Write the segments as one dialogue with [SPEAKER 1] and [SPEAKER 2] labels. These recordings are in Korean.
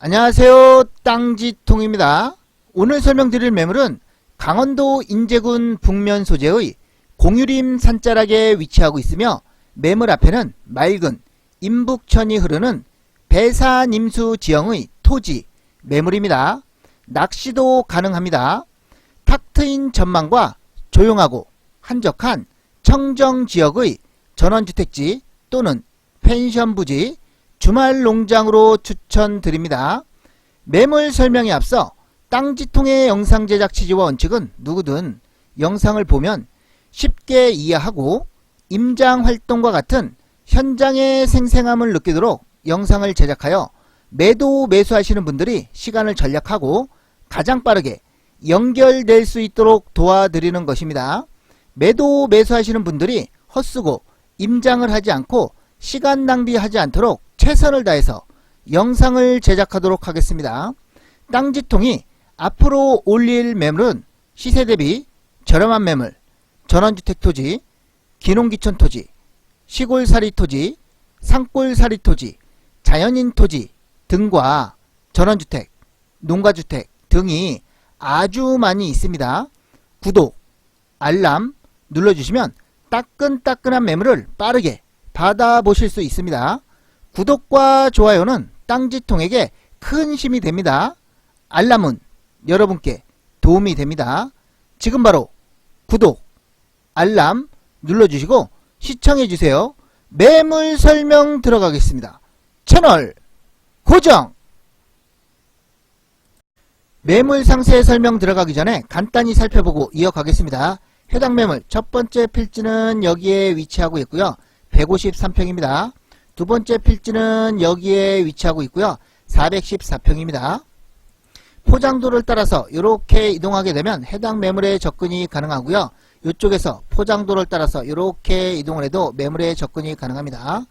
[SPEAKER 1] 안녕하세요, 땅지통입니다. 오늘 설명드릴 매물은 강원도 인제군 북면 소재의 공유림 산자락에 위치하고 있으며 매물 앞에는 맑은 인북천이 흐르는 배산임수 지형의 토지 매물입니다. 낚시도 가능합니다. 탁 트인 전망과 조용하고 한적한 청정지역의 전원주택지 또는 펜션 부지, 주말 농장으로 추천드립니다. 매물 설명에 앞서 땅지통의 영상 제작 취지와 원칙은 누구든 영상을 보면 쉽게 이해하고 임장 활동과 같은 현장의 생생함을 느끼도록 영상을 제작하여 매도 매수하시는 분들이 시간을 절약하고 가장 빠르게 연결될 수 있도록 도와드리는 것입니다. 매도 매수하시는 분들이 헛쓰고 임장을 하지 않고 시간 낭비하지 않도록 최선을 다해서 영상을 제작하도록 하겠습니다. 땅지통이 앞으로 올릴 매물은 시세 대비 저렴한 매물, 전원주택 토지, 기농기촌 토지, 시골사리 토지, 산골사리 토지, 자연인 토지 등과 전원주택, 농가주택 등이 아주 많이 있습니다. 구독, 알람 눌러주시면 따끈따끈한 매물을 빠르게 받아보실 수 있습니다. 구독과 좋아요는 땅지통에게 큰 힘이 됩니다. 알람은 여러분께 도움이 됩니다. 지금 바로 구독, 알람 눌러주시고 시청해주세요. 매물 설명 들어가겠습니다. 채널 고정! 매물 상세 설명 들어가기 전에 간단히 살펴보고 이어가겠습니다. 해당 매물 첫 번째 필지는 여기에 위치하고 있고요. 153평입니다. 두 번째 필지는 여기에 위치하고 있고요. 414평입니다. 포장도를 따라서 이렇게 이동하게 되면 해당 매물에 접근이 가능하고요. 이쪽에서 포장도를 따라서 이렇게 이동을 해도 매물에 접근이 가능합니다.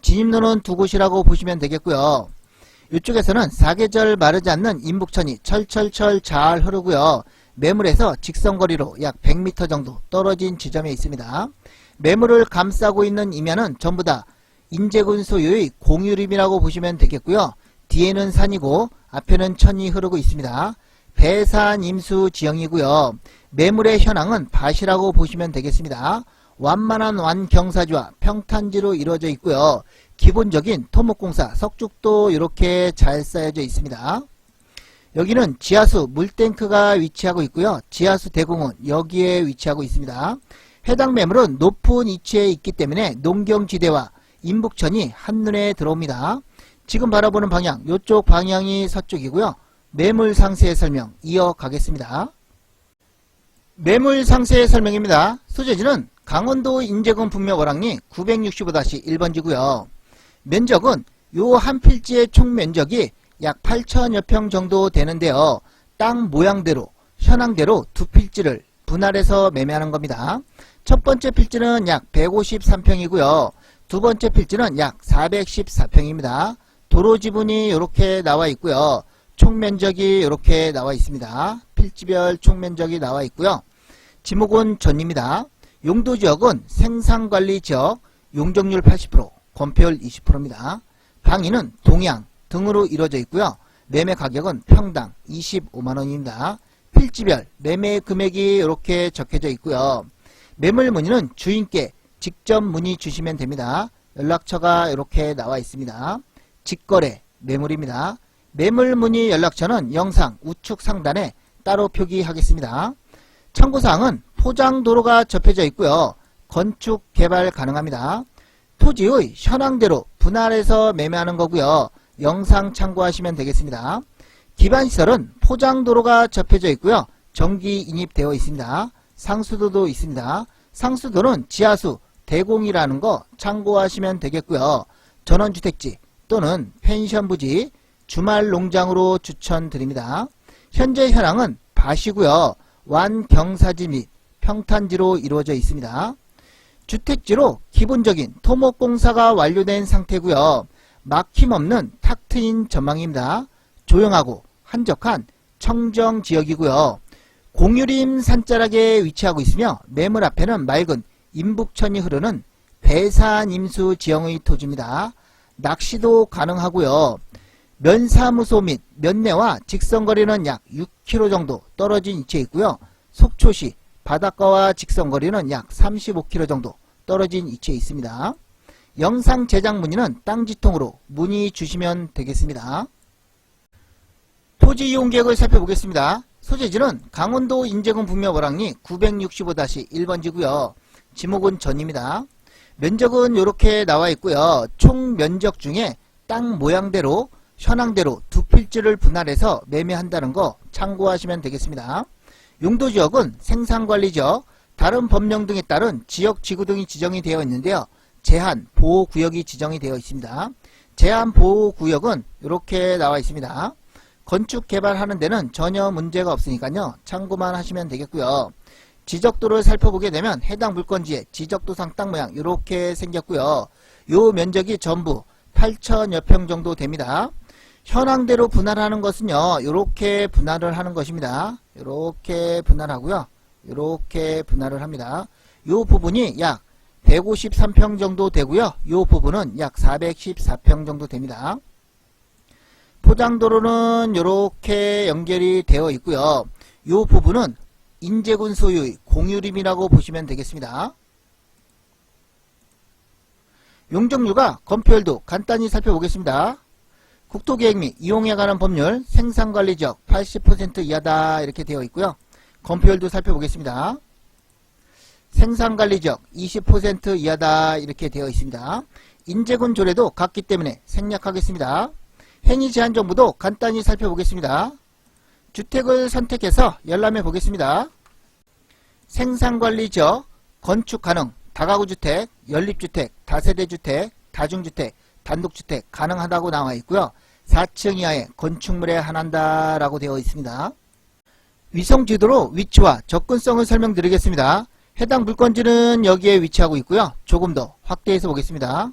[SPEAKER 1] 진입로는 두 곳이라고 보시면 되겠고요. 이쪽에서는 사계절 마르지 않는 인북천이 철철철 잘 흐르고요. 매물에서 직선거리로 약 100m 정도 떨어진 지점에 있습니다. 매물을 감싸고 있는 이면은 전부 다 인제군 소유의 공유림이라고 보시면 되겠고요. 뒤에는 산이고 앞에는 천이 흐르고 있습니다. 배산임수 지형이고요. 매물의 현황은 밭이라고 보시면 되겠습니다. 완만한 완경사지와 평탄지로 이루어져 있고요. 기본적인 토목공사 석죽도 이렇게 잘 쌓여져 있습니다. 여기는 지하수 물탱크가 위치하고 있고요. 지하수 대공은 여기에 위치하고 있습니다. 해당 매물은 높은 위치에 있기 때문에 농경지대와 인북천이 한눈에 들어옵니다. 지금 바라보는 방향, 이쪽 방향이 서쪽이고요. 매물 상세 설명 이어가겠습니다. 매물 상세 설명입니다. 소재지는 강원도 인제군 북면 월항리 965-1번지고요. 면적은 요 한 필지의 총 면적이 약 8천여 평 정도 되는데요. 땅 모양대로 현황대로 두 필지를 분할해서 매매하는 겁니다. 첫 번째 필지는 약 153평이고요. 두 번째 필지는 약 414평입니다. 도로 지분이 이렇게 나와 있고요. 총 면적이 이렇게 나와 있습니다. 필지별 총 면적이 나와 있고요. 지목은 전입니다. 용도지역은 생산관리지역, 용적률 80%, 건폐율 20%입니다. 방위는 동양 등으로 이루어져 있고요. 매매 가격은 평당 25만원입니다. 필지별 매매 금액이 이렇게 적혀져 있고요. 매물 문의는 주인께 직접 문의 주시면 됩니다. 연락처가 이렇게 나와 있습니다. 직거래 매물입니다. 매물 문의 연락처는 영상 우측 상단에 따로 표기하겠습니다. 참고사항은 포장도로가 접해져 있고요. 건축 개발 가능합니다. 토지의 현황대로 분할해서 매매하는 거고요. 영상 참고하시면 되겠습니다. 기반시설은 포장도로가 접해져 있고요. 전기 인입되어 있습니다. 상수도도 있습니다. 상수도는 지하수 대공이라는 거 참고하시면 되겠고요. 전원주택지 또는 펜션 부지, 주말 농장으로 추천드립니다. 현재 현황은 밭이고요. 완경사지 및 평탄지로 이루어져 있습니다. 주택지로 기본적인 토목공사가 완료된 상태고요. 막힘없는 탁 트인 전망입니다. 조용하고 한적한 청정지역이고요. 공유림 산자락에 위치하고 있으며 매물 앞에는 맑은 인북천이 흐르는 배산임수 지형의 토지입니다. 낚시도 가능하고요. 면사무소 및 면내와 직선거리는 약 6km 정도 떨어진 위치에 있고요. 속초시 바닷가와 직선거리는 약 35km 정도 떨어진 위치에 있습니다. 영상 제작 문의는 땅지통으로 문의 주시면 되겠습니다. 토지 이용 계획을 살펴보겠습니다. 소재지는 강원도 인제군 북면월항리 965-1번지고요. 지목은 전입니다. 면적은 이렇게 나와 있고요. 총 면적 중에 땅 모양대로 현황대로 두 필지를 분할해서 매매한다는 거 참고하시면 되겠습니다. 용도지역은 생산관리지역, 다른 법령 등에 따른 지역지구 등이 지정이 되어 있는데요. 제한보호구역이 지정이 되어 있습니다. 제한보호구역은 이렇게 나와 있습니다. 건축 개발하는 데는 전혀 문제가 없으니까요. 참고만 하시면 되겠고요. 지적도를 살펴보게 되면 해당 물건지의 지적도상 땅 모양 이렇게 생겼고요. 요 면적이 전부 8,000여 평 정도 됩니다. 현황대로 분할하는 것은요. 이렇게 분할을 하는 것입니다. 이렇게 분할하고요. 이렇게 분할을 합니다. 요 부분이 약 153평 정도 되고요. 요 부분은 약 414평 정도 됩니다. 포장도로는 이렇게 연결이 되어 있고요. 요 부분은 인제군 소유의 공유림이라고 보시면 되겠습니다. 용적률과 건폐율도 간단히 살펴보겠습니다. 국토계획 및 이용에 관한 법률 생산관리지역 80% 이하다 이렇게 되어 있고요. 건폐율도 살펴보겠습니다. 생산관리지역 20% 이하다 이렇게 되어 있습니다. 인제군 조례도 같기 때문에 생략하겠습니다. 행위 제한 정보도 간단히 살펴보겠습니다. 주택을 선택해서 열람해 보겠습니다. 생산관리지역, 건축 가능, 다가구주택, 연립주택, 다세대주택, 다중주택, 단독주택 가능하다고 나와 있고요. 4층 이하의 건축물에 한한다 라고 되어 있습니다. 위성지도로 위치와 접근성을 설명드리겠습니다. 해당 물건지는 여기에 위치하고 있고요. 조금 더 확대해서 보겠습니다.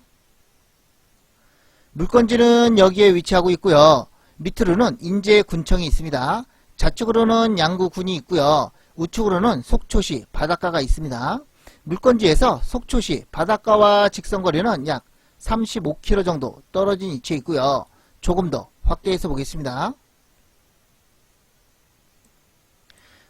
[SPEAKER 1] 물건지는 여기에 위치하고 있고요. 밑으로는 인제군청이 있습니다. 좌측으로는 양구군이 있고요. 우측으로는 속초시 바닷가가 있습니다. 물건지에서 속초시 바닷가와 직선거리는 약 35km 정도 떨어진 위치에 있고요. 조금 더 확대해서 보겠습니다.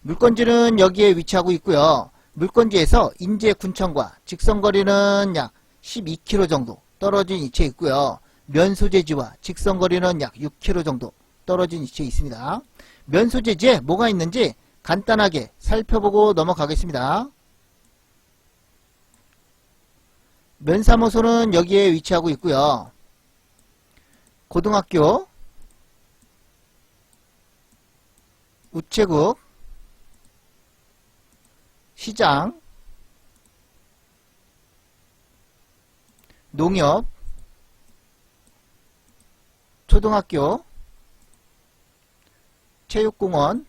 [SPEAKER 1] 물건지는 여기에 위치하고 있고요. 물건지에서 인제군청과 직선거리는 약 12km 정도 떨어진 위치에 있고요. 면소재지와 직선거리는 약 6km 정도 떨어진 위치에 있습니다. 면소재지에 뭐가 있는지 간단하게 살펴보고 넘어가겠습니다. 면사무소는 여기에 위치하고 있고요. 고등학교, 우체국, 시장, 농협, 초등학교, 체육공원,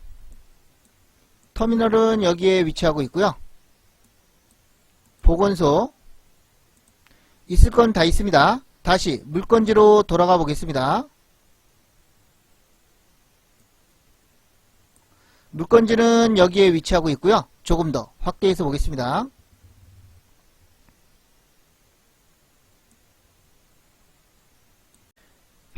[SPEAKER 1] 터미널은 여기에 위치하고 있고요. 보건소, 있을 건 다 있습니다. 다시 물건지로 돌아가 보겠습니다. 물건지는 여기에 위치하고 있고요. 조금 더 확대해서 보겠습니다.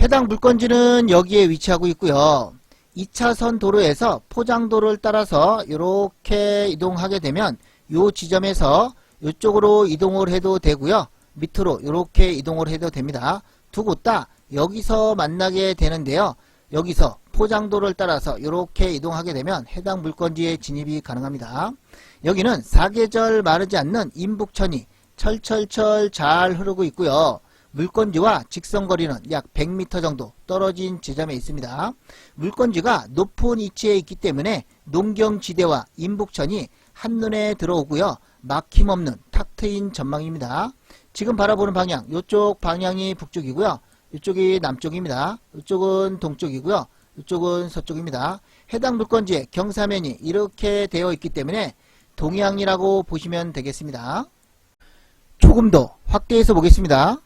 [SPEAKER 1] 해당 물건지는 여기에 위치하고 있고요. 2차선 도로에서 포장도로를 따라서 이렇게 이동하게 되면 이 지점에서 이쪽으로 이동을 해도 되고요. 밑으로 이렇게 이동을 해도 됩니다. 두 곳 다 여기서 만나게 되는데요. 여기서 포장도로를 따라서 이렇게 이동하게 되면 해당 물건지에 진입이 가능합니다. 여기는 사계절 마르지 않는 인북천이 철철철 잘 흐르고 있고요. 물건지와 직선거리는 약 100m 정도 떨어진 지점에 있습니다. 물건지가 높은 위치에 있기 때문에 농경지대와 인북천이 한눈에 들어오고요. 막힘없는 탁 트인 전망입니다. 지금 바라보는 방향, 이쪽 방향이 북쪽이고요. 이쪽이 남쪽입니다. 이쪽은 동쪽이고요. 이쪽은 서쪽입니다. 해당 물건지의 경사면이 이렇게 되어 있기 때문에 동해안이라고 보시면 되겠습니다. 조금 더 확대해서 보겠습니다.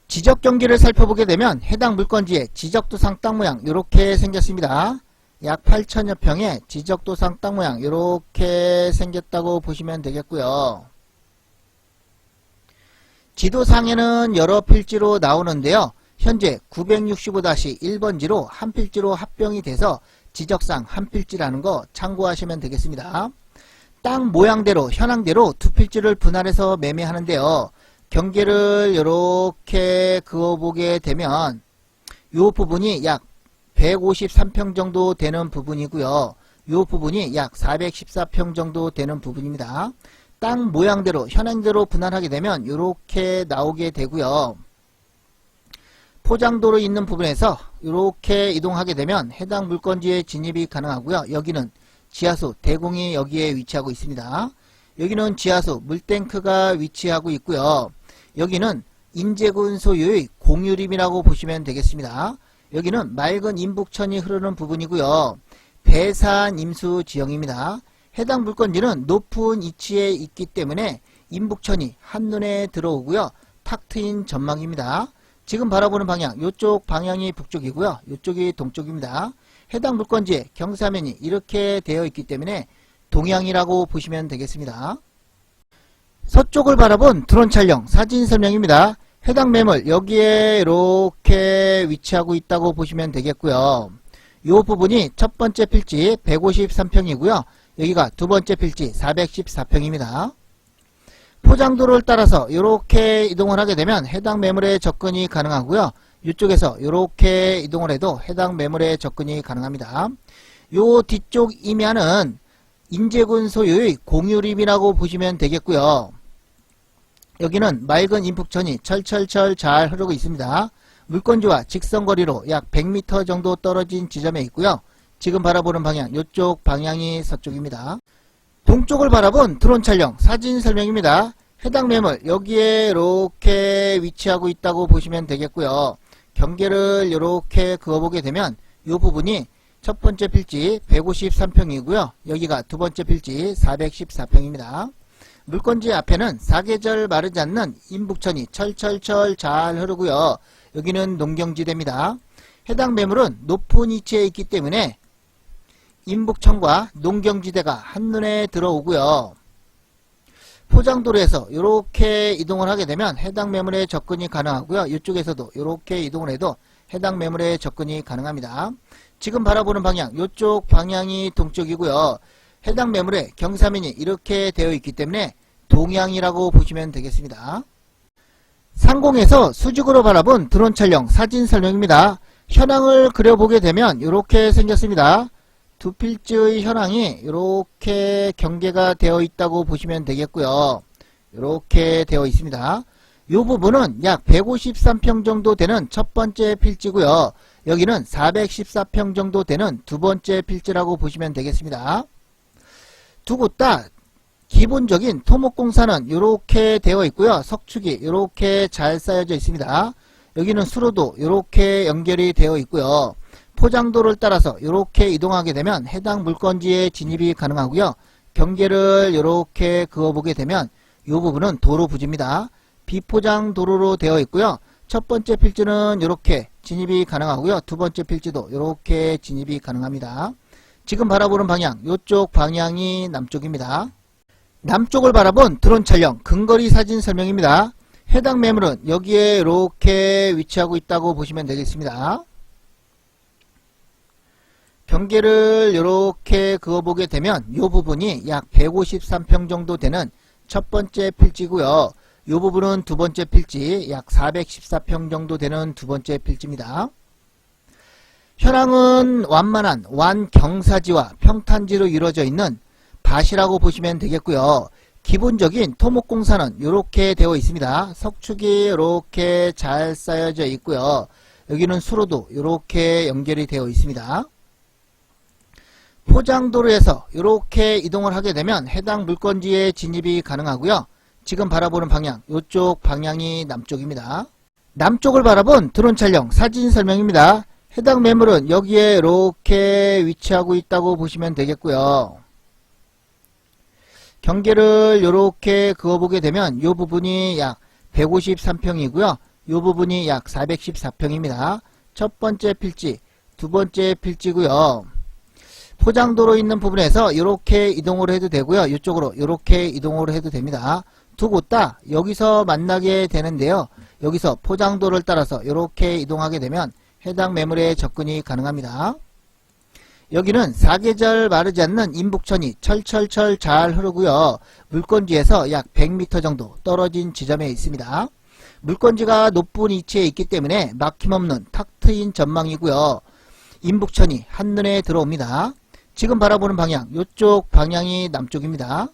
[SPEAKER 1] 지적 경기를 살펴보게 되면 해당 물건지의 지적도상 땅 모양 이렇게 생겼습니다. 약 8,000여 평의 지적도상 땅 모양 이렇게 생겼다고 보시면 되겠고요. 지도상에는 여러 필지로 나오는데요. 현재 965-1번지로 한 필지로 합병이 돼서 지적상 한 필지라는 거 참고하시면 되겠습니다. 땅 모양대로 현황대로 두 필지를 분할해서 매매하는데요. 경계를 이렇게 그어보게 되면 이 부분이 약 153평 정도 되는 부분이고요. 이 부분이 약 414평 정도 되는 부분입니다. 땅 모양대로 현황대로 분할하게 되면 이렇게 나오게 되고요. 포장도로 있는 부분에서 이렇게 이동하게 되면 해당 물건지에 진입이 가능하고요. 여기는 지하수 대공이 여기에 위치하고 있습니다. 여기는 지하수 물탱크가 위치하고 있고요. 여기는 인제군 소유의 공유림이라고 보시면 되겠습니다. 여기는 맑은 인북천이 흐르는 부분이고요. 배산 임수 지형입니다. 해당 물건지는 높은 위치에 있기 때문에 인북천이 한눈에 들어오고요. 탁 트인 전망입니다. 지금 바라보는 방향, 이쪽 방향이 북쪽이고요. 이쪽이 동쪽입니다. 해당 물건지의 경사면이 이렇게 되어 있기 때문에 동향이라고 보시면 되겠습니다. 서쪽을 바라본 드론 촬영 사진 설명입니다. 해당 매물 여기에 이렇게 위치하고 있다고 보시면 되겠고요. 이 부분이 첫 번째 필지 153평이고요. 여기가 두 번째 필지 414평입니다. 포장도로를 따라서 이렇게 이동을 하게 되면 해당 매물에 접근이 가능하고요. 이쪽에서 이렇게 이동을 해도 해당 매물에 접근이 가능합니다. 요 뒤쪽 임야는 인제군 소유의 공유림이라고 보시면 되겠고요. 여기는 맑은 인북천이 철철철 잘 흐르고 있습니다. 물건지와 직선거리로 약 100m 정도 떨어진 지점에 있고요. 지금 바라보는 방향, 이쪽 방향이 서쪽입니다. 동쪽을 바라본 드론 촬영 사진 설명입니다. 해당 매물 여기에 이렇게 위치하고 있다고 보시면 되겠고요. 경계를 이렇게 그어보게 되면 이 부분이 첫 번째 필지 153평이고요. 여기가 두 번째 필지 414평입니다. 물건지 앞에는 사계절 마르지 않는 인북천이 철철철 잘 흐르고요. 여기는 농경지대입니다. 해당 매물은 높은 위치에 있기 때문에 인북천과 농경지대가 한눈에 들어오고요. 포장도로에서 이렇게 이동을 하게 되면 해당 매물에 접근이 가능하고요. 이쪽에서도 이렇게 이동을 해도 해당 매물에 접근이 가능합니다. 지금 바라보는 방향, 이쪽 방향이 동쪽이고요. 해당 매물의 경사면이 이렇게 되어 있기 때문에 동향이라고 보시면 되겠습니다. 상공에서 수직으로 바라본 드론 촬영 사진 설명입니다. 현황을 그려보게 되면 이렇게 생겼습니다. 두 필지의 현황이 이렇게 경계가 되어 있다고 보시면 되겠고요. 이렇게 되어 있습니다. 이 부분은 약 153평 정도 되는 첫 번째 필지고요. 여기는 414평 정도 되는 두 번째 필지라고 보시면 되겠습니다. 두 곳 다 기본적인 토목공사는 이렇게 되어 있고요. 석축이 이렇게 잘 쌓여져 있습니다. 여기는 수로도 이렇게 연결이 되어 있고요. 포장도를 따라서 이렇게 이동하게 되면 해당 물건지에 진입이 가능하고요. 경계를 이렇게 그어보게 되면 이 부분은 도로 부지입니다. 비포장 도로로 되어 있고요. 첫 번째 필지는 이렇게 진입이 가능하고요. 두 번째 필지도 이렇게 진입이 가능합니다. 지금 바라보는 방향, 이쪽 방향이 남쪽입니다. 남쪽을 바라본 드론 촬영 근거리 사진 설명입니다. 해당 매물은 여기에 이렇게 위치하고 있다고 보시면 되겠습니다. 경계를 이렇게 그어보게 되면 이 부분이 약 153평 정도 되는 첫 번째 필지고요. 이 부분은 두 번째 필지 약 414평 정도 되는 두 번째 필지입니다. 현황은 완만한 완경사지와 평탄지로 이루어져 있는 밭이라고 보시면 되겠고요. 기본적인 토목공사는 이렇게 되어 있습니다. 석축이 이렇게 잘 쌓여져 있고요. 여기는 수로도 이렇게 연결이 되어 있습니다. 포장도로에서 이렇게 이동을 하게 되면 해당 물건지에 진입이 가능하고요. 지금 바라보는 방향, 이쪽 방향이 남쪽입니다. 남쪽을 바라본 드론 촬영 사진 설명입니다. 해당 매물은 여기에 이렇게 위치하고 있다고 보시면 되겠고요. 경계를 이렇게 그어보게 되면 이 부분이 약 153평이고요. 이 부분이 약 414평입니다. 첫 번째 필지, 두 번째 필지고요. 포장도로 있는 부분에서 이렇게 이동을 해도 되고요. 이쪽으로 이렇게 이동을 해도 됩니다. 두 곳 다 여기서 만나게 되는데요. 여기서 포장도를 따라서 이렇게 이동하게 되면 해당 매물에 접근이 가능합니다. 여기는 사계절 마르지 않는 인북천이 철철철 잘 흐르고요. 물건지에서 약 100m 정도 떨어진 지점에 있습니다. 물건지가 높은 위치에 있기 때문에 막힘없는 탁 트인 전망이고요. 인북천이 한눈에 들어옵니다. 지금 바라보는 방향, 이쪽 방향이 남쪽입니다.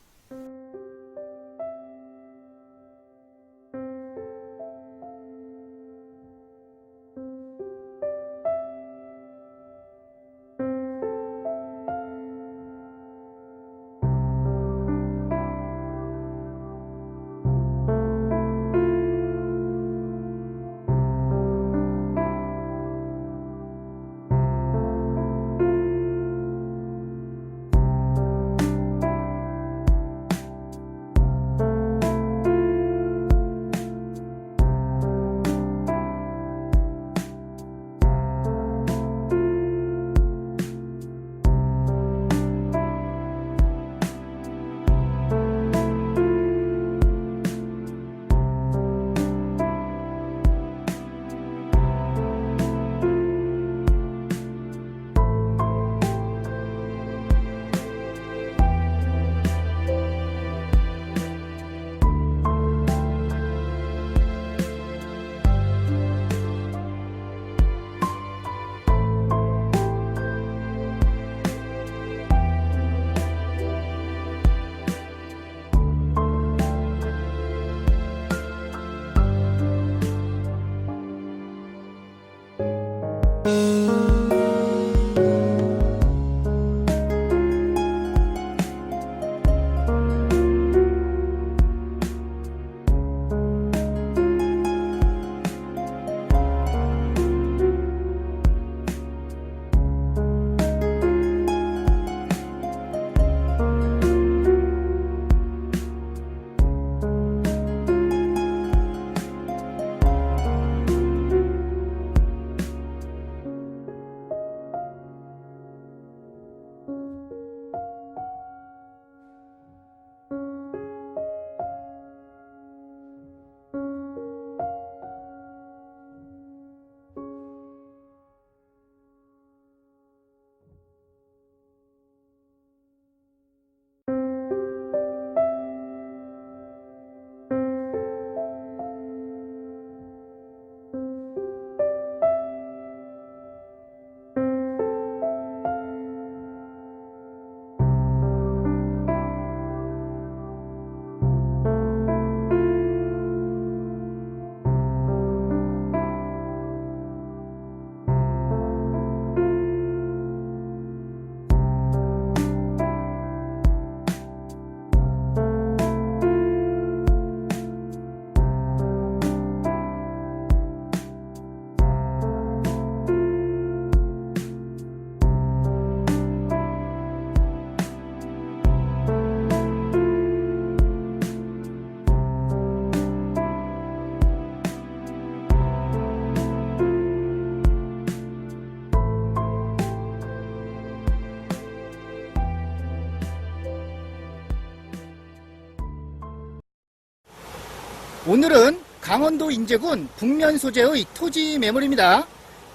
[SPEAKER 1] 오늘은 강원도 인제군 북면 소재의 토지 매물입니다.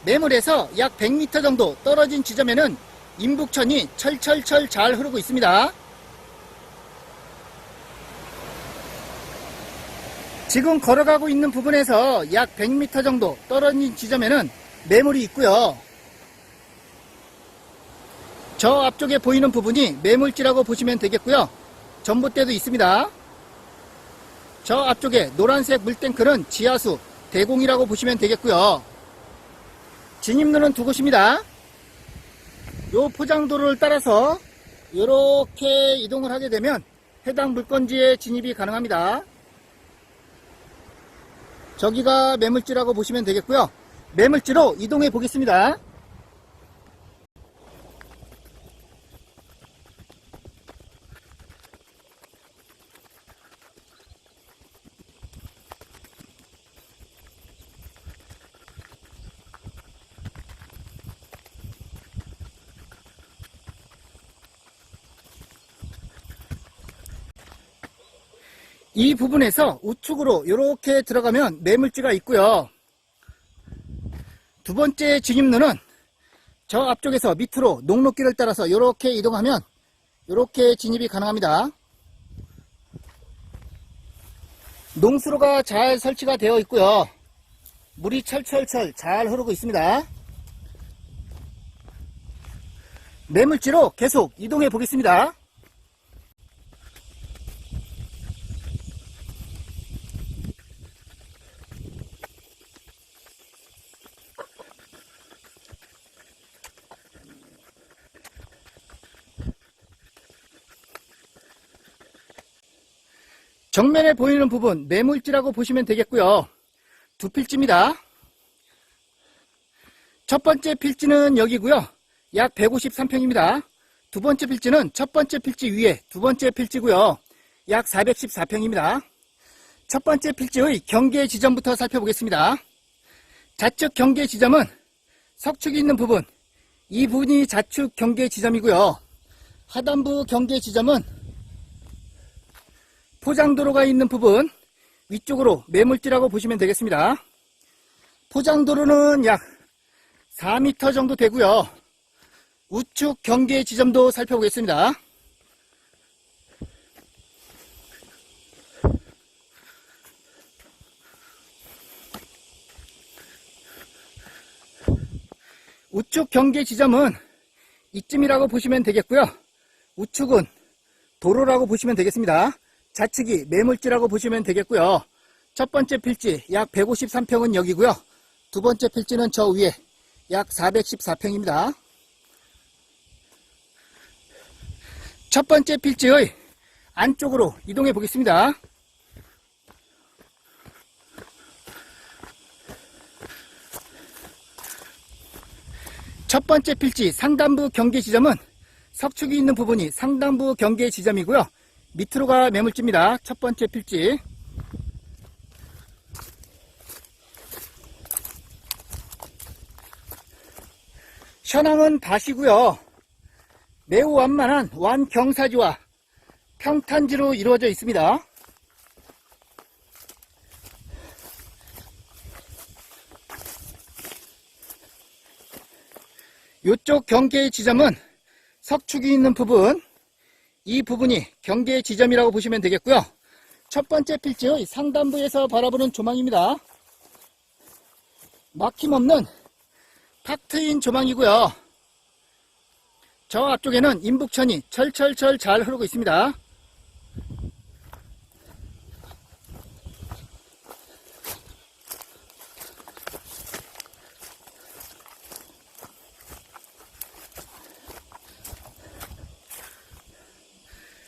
[SPEAKER 1] 매물에서 약 100m 정도 떨어진 지점에는 인북천이 철철철 잘 흐르고 있습니다. 지금 걸어가고 있는 부분에서 약 100m 정도 떨어진 지점에는 매물이 있고요. 저 앞쪽에 보이는 부분이 매물지라고 보시면 되겠고요. 전봇대도 있습니다. 저 앞쪽에 노란색 물탱크는 지하수, 대공이라고 보시면 되겠고요. 진입로는 두 곳입니다. 요 포장도로를 따라서 이렇게 이동을 하게 되면 해당 물건지에 진입이 가능합니다. 저기가 매물지라고 보시면 되겠고요. 매물지로 이동해 보겠습니다. 이 부분에서 우측으로 이렇게 들어가면 매물지가 있고요. 두 번째 진입로는 저 앞쪽에서 밑으로 농로길을 따라서 이렇게 이동하면 이렇게 진입이 가능합니다. 농수로가 잘 설치가 되어 있고요. 물이 철철철 잘 흐르고 있습니다. 매물지로 계속 이동해 보겠습니다. 정면에 보이는 부분 매물지라고 보시면 되겠고요. 두 필지입니다. 첫 번째 필지는 여기고요. 약 153평입니다. 두 번째 필지는 첫 번째 필지 위에 두 번째 필지고요. 약 414평입니다. 첫 번째 필지의 경계 지점부터 살펴보겠습니다. 좌측 경계 지점은 석축이 있는 부분, 이 부분이 좌측 경계 지점이고요. 하단부 경계 지점은 포장도로가 있는 부분, 위쪽으로 매물지라고 보시면 되겠습니다. 포장도로는 약 4m 정도 되고요. 우측 경계 지점도 살펴보겠습니다. 우측 경계 지점은 이쯤이라고 보시면 되겠고요. 우측은 도로라고 보시면 되겠습니다. 좌측이 매물지라고 보시면 되겠고요. 첫 번째 필지 약 153평은 여기고요. 두 번째 필지는 저 위에 약 414평입니다. 첫 번째 필지의 안쪽으로 이동해 보겠습니다. 첫 번째 필지 상단부 경계 지점은 석축이 있는 부분이 상단부 경계 지점이고요. 밑으로가 매물지입니다. 첫 번째 필지. 현황은 밭이고요. 매우 완만한 완경사지와 평탄지로 이루어져 있습니다. 이쪽 경계 지점은 석축이 있는 부분, 이 부분이 경계 지점이라고 보시면 되겠고요. 첫 번째 필지의 상단부에서 바라보는 조망입니다. 막힘없는 탁 트인 조망이고요. 저 앞쪽에는 인북천이 철철철 잘 흐르고 있습니다.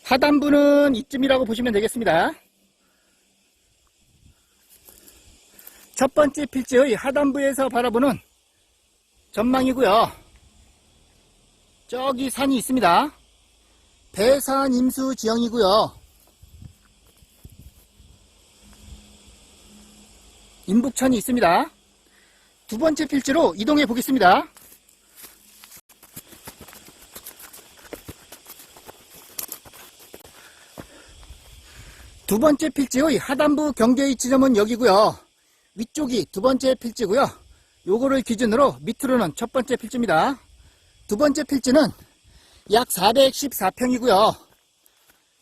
[SPEAKER 1] 하단부는 이쯤이라고 보시면 되겠습니다. 첫 번째 필지의 하단부에서 바라보는 전망이고요. 저기 산이 있습니다. 배산 임수 지형이고요. 인북천이 있습니다. 두 번째 필지로 이동해 보겠습니다. 두 번째 필지의 하단부 경계 지점은 여기고요. 위쪽이 두 번째 필지고요. 요거를 기준으로 밑으로는 첫 번째 필지입니다. 두 번째 필지는 약 414평이고요.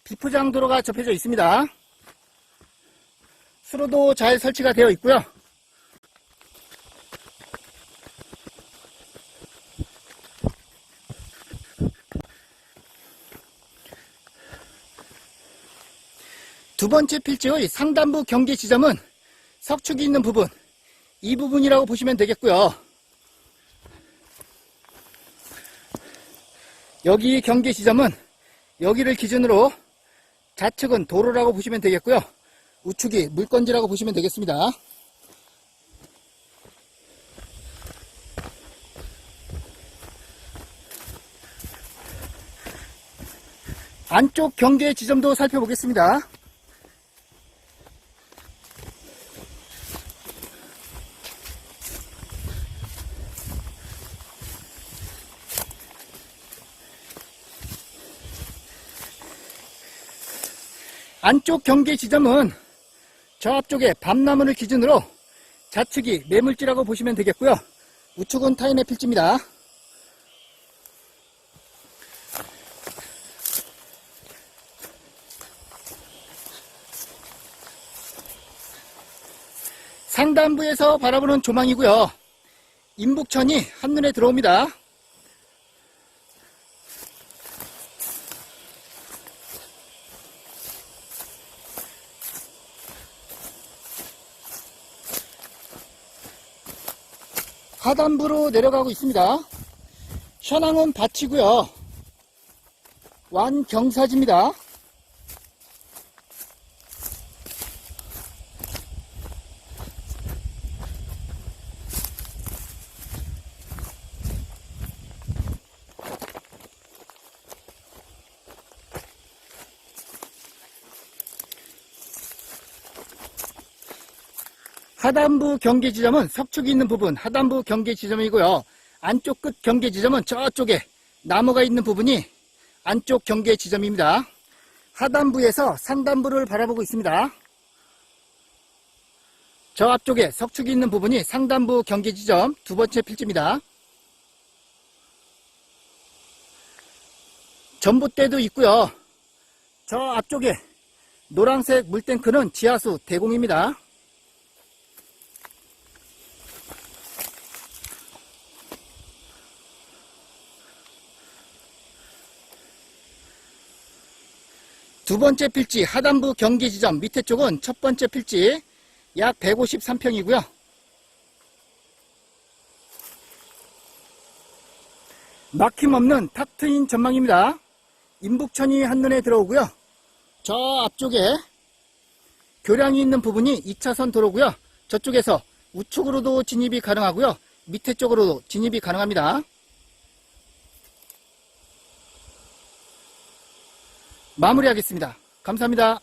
[SPEAKER 1] 비포장 도로가 접혀져 있습니다. 수로도 잘 설치가 되어 있고요. 두 번째 필지의 상단부 경계 지점은 석축이 있는 부분, 이 부분이라고 보시면 되겠고요. 여기 경계 지점은 여기를 기준으로 좌측은 도로라고 보시면 되겠고요. 우측이 물건지라고 보시면 되겠습니다. 안쪽 경계 지점도 살펴보겠습니다. 안쪽 경계 지점은 저 앞쪽에 밤나무를 기준으로 좌측이 매물지라고 보시면 되겠고요. 우측은 타인의 필지입니다. 상단부에서 바라보는 조망이고요. 인북천이 한눈에 들어옵니다. 하단부로 내려가고 있습니다. 현황은 밭이고요. 완경사지입니다. 하단부 경계 지점은 석축이 있는 부분 하단부 경계 지점이고요. 안쪽 끝 경계 지점은 저쪽에 나무가 있는 부분이 안쪽 경계 지점입니다. 하단부에서 상단부를 바라보고 있습니다. 저 앞쪽에 석축이 있는 부분이 상단부 경계 지점 두 번째 필지입니다. 전봇대도 있고요. 저 앞쪽에 노란색 물탱크는 지하수 대공입니다. 두 번째 필지 하단부 경계 지점 밑에 쪽은 첫 번째 필지 약 153평이고요. 막힘없는 탁 트인 전망입니다. 인북천이 한눈에 들어오고요. 저 앞쪽에 교량이 있는 부분이 2차선 도로고요. 저쪽에서 우측으로도 진입이 가능하고요. 밑에 쪽으로도 진입이 가능합니다. 마무리하겠습니다. 감사합니다.